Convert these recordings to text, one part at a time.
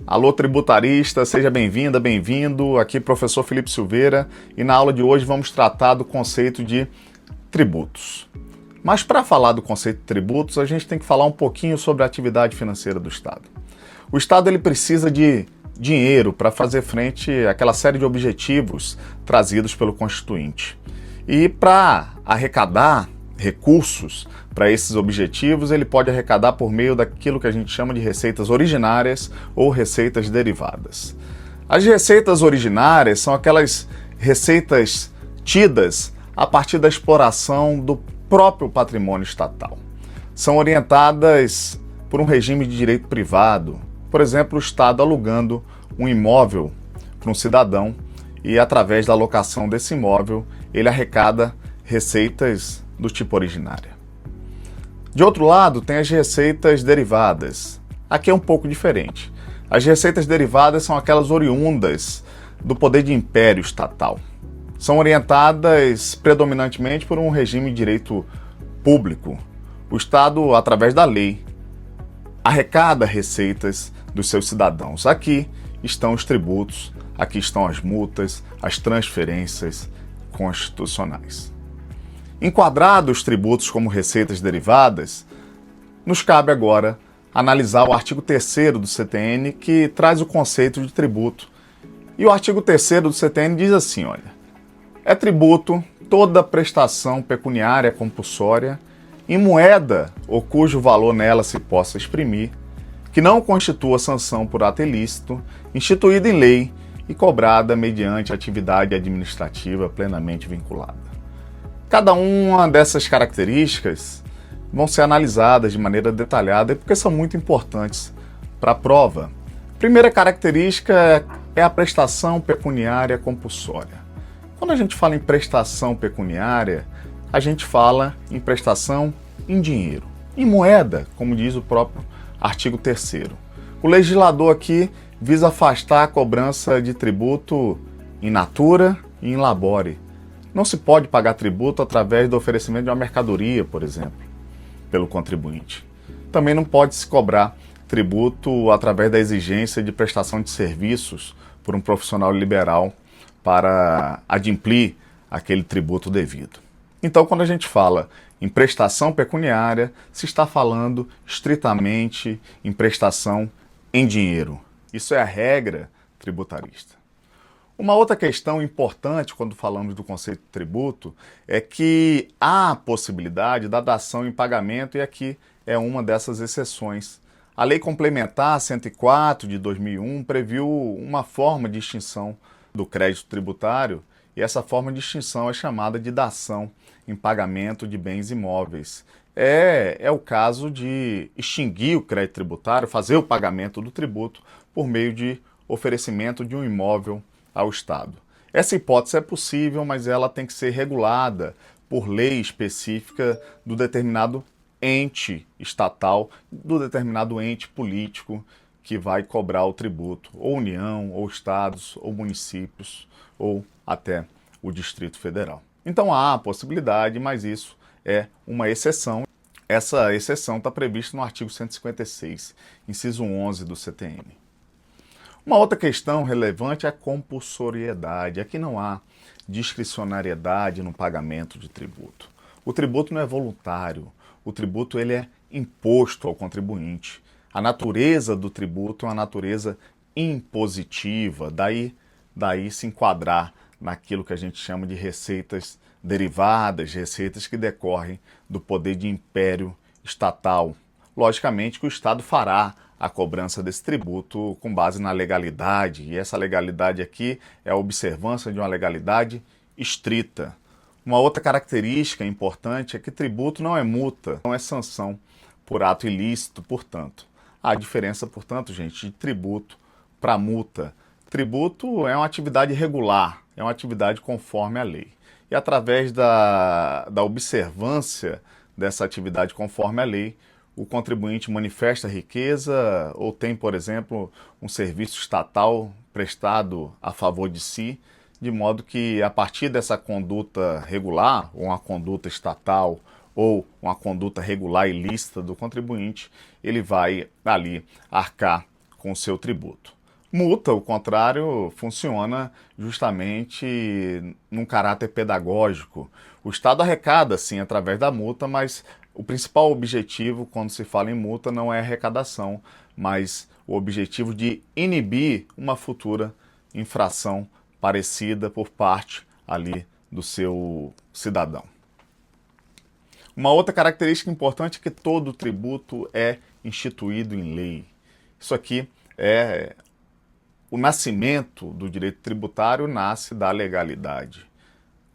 Alô tributarista, seja bem-vinda, bem-vindo. Aqui professor Felipe Silveira e na aula de hoje vamos tratar do conceito de tributos. Mas para falar do conceito de tributos, a gente tem que falar um pouquinho sobre a atividade financeira do Estado. O Estado ele precisa de dinheiro para fazer frente àquela série de objetivos trazidos pelo Constituinte. E para arrecadar recursos para esses objetivos, ele pode arrecadar por meio daquilo que a gente chama de receitas originárias ou receitas derivadas. As receitas originárias são aquelas receitas tidas a partir da exploração do próprio patrimônio estatal. São orientadas por um regime de direito privado, por exemplo, o Estado alugando um imóvel para um cidadão e, através da alocação desse imóvel, ele arrecada receitas do tipo originária. De outro lado, tem as receitas derivadas. Aqui é um pouco diferente. As receitas derivadas são aquelas oriundas do poder de império estatal. São orientadas predominantemente por um regime de direito público. O Estado, através da lei, arrecada receitas dos seus cidadãos. Aqui estão os tributos, aqui estão as multas, as transferências constitucionais. Enquadrados os tributos como receitas derivadas, nos cabe agora analisar o artigo 3º do CTN, que traz o conceito de tributo. E o artigo 3º do CTN diz assim, olha, é tributo toda prestação pecuniária compulsória em moeda ou cujo valor nela se possa exprimir, que não constitua sanção por ato ilícito, instituída em lei e cobrada mediante atividade administrativa plenamente vinculada. Cada uma dessas características vão ser analisadas de maneira detalhada porque são muito importantes para a prova. A primeira característica é a prestação pecuniária compulsória. Quando a gente fala em prestação pecuniária, a gente fala em prestação em dinheiro, em moeda, como diz o próprio artigo 3º. O legislador aqui visa afastar a cobrança de tributo in natura e in labore. Não se pode pagar tributo através do oferecimento de uma mercadoria, por exemplo, pelo contribuinte. Também não pode se cobrar tributo através da exigência de prestação de serviços por um profissional liberal para adimplir aquele tributo devido. Então, quando a gente fala em prestação pecuniária, se está falando estritamente em prestação em dinheiro. Isso é a regra tributarista. Uma outra questão importante quando falamos do conceito de tributo é que há a possibilidade da dação em pagamento e aqui é uma dessas exceções. A Lei Complementar 104 de 2001 previu uma forma de extinção do crédito tributário e essa forma de extinção é chamada de dação em pagamento de bens imóveis. É o caso de extinguir o crédito tributário, fazer o pagamento do tributo por meio de oferecimento de um imóvel ao Estado. Essa hipótese é possível, mas ela tem que ser regulada por lei específica do determinado ente estatal, do determinado ente político que vai cobrar o tributo, ou União, ou Estados, ou municípios, ou até o Distrito Federal. Então há a possibilidade, mas isso é uma exceção. Essa exceção está prevista no artigo 156, inciso 11 do CTN. Uma outra questão relevante é a compulsoriedade. Aqui não há discricionariedade no pagamento de tributo. O tributo não é voluntário, o tributo ele é imposto ao contribuinte. A natureza do tributo é uma natureza impositiva, daí se enquadrar naquilo que a gente chama de receitas derivadas, receitas que decorrem do poder de império estatal. Logicamente que o Estado fará a cobrança desse tributo com base na legalidade, e essa legalidade aqui é a observância de uma legalidade estrita. Uma outra característica importante é que tributo não é multa, não é sanção por ato ilícito, portanto. Há diferença, portanto, gente, de tributo para multa. Tributo é uma atividade regular, é uma atividade conforme a lei. E através da observância dessa atividade conforme a lei, o contribuinte manifesta riqueza ou tem, por exemplo, um serviço estatal prestado a favor de si, de modo que, a partir dessa conduta regular, ou uma conduta estatal, ou uma conduta regular ilícita do contribuinte, ele vai ali arcar com o seu tributo. Multa, ao contrário, funciona justamente num caráter pedagógico. O Estado arrecada, sim, através da multa, mas o principal objetivo, quando se fala em multa, não é arrecadação, mas o objetivo de inibir uma futura infração parecida por parte ali do seu cidadão. Uma outra característica importante é que todo tributo é instituído em lei. Isso aqui é o nascimento do direito tributário nasce da legalidade.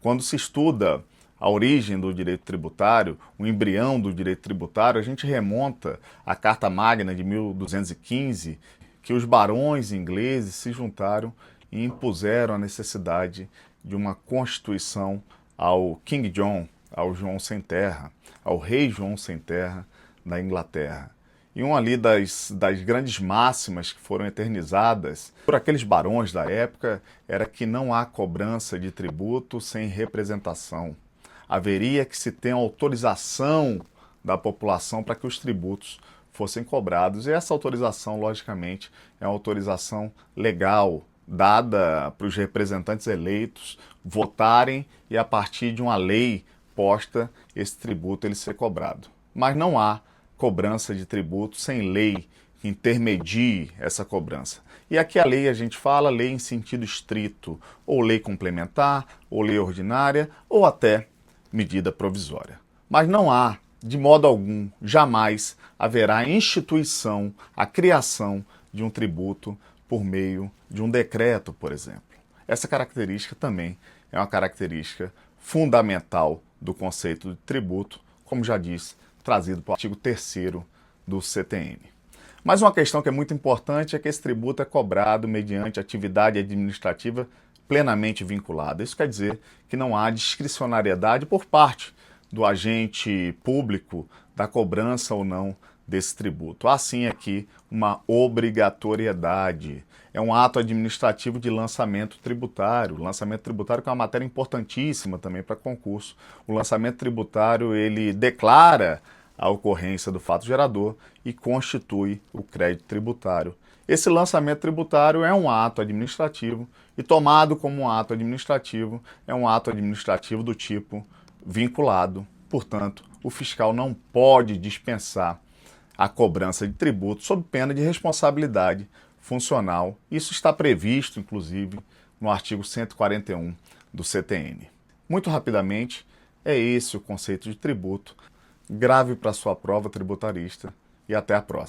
Quando se estuda a origem do direito tributário, o embrião do direito tributário, a gente remonta à Carta Magna de 1215, que os barões ingleses se juntaram e impuseram a necessidade de uma constituição ao King John, ao João Sem Terra, ao rei João Sem Terra da Inglaterra. E uma ali das grandes máximas que foram eternizadas por aqueles barões da época era que não há cobrança de tributo sem representação. Haveria que se ter autorização da população para que os tributos fossem cobrados. E essa autorização, logicamente, é uma autorização legal, dada para os representantes eleitos votarem e, a partir de uma lei posta, esse tributo ele ser cobrado. Mas não há cobrança de tributo sem lei que intermedie essa cobrança. E aqui a lei, a gente fala lei em sentido estrito, ou lei complementar, ou lei ordinária, ou até medida provisória. Mas não há, de modo algum, jamais haverá instituição, a criação de um tributo por meio de um decreto, por exemplo. Essa característica também é uma característica fundamental do conceito de tributo, como já disse, trazido para o artigo 3º do CTN. Mas uma questão que é muito importante é que esse tributo é cobrado mediante atividade administrativa plenamente vinculada. Isso quer dizer que não há discricionariedade por parte do agente público da cobrança ou não desse tributo. Há sim aqui uma obrigatoriedade. É um ato administrativo de lançamento tributário. O lançamento tributário que é uma matéria importantíssima também para concurso. O lançamento tributário ele declara a ocorrência do fato gerador e constitui o crédito tributário. Esse lançamento tributário é um ato administrativo e, tomado como um ato administrativo, é um ato administrativo do tipo vinculado. Portanto, o fiscal não pode dispensar a cobrança de tributo sob pena de responsabilidade funcional. Isso está previsto, inclusive, no artigo 141 do CTN. Muito rapidamente, é esse o conceito de tributo. Grave para sua prova tributarista e até a próxima.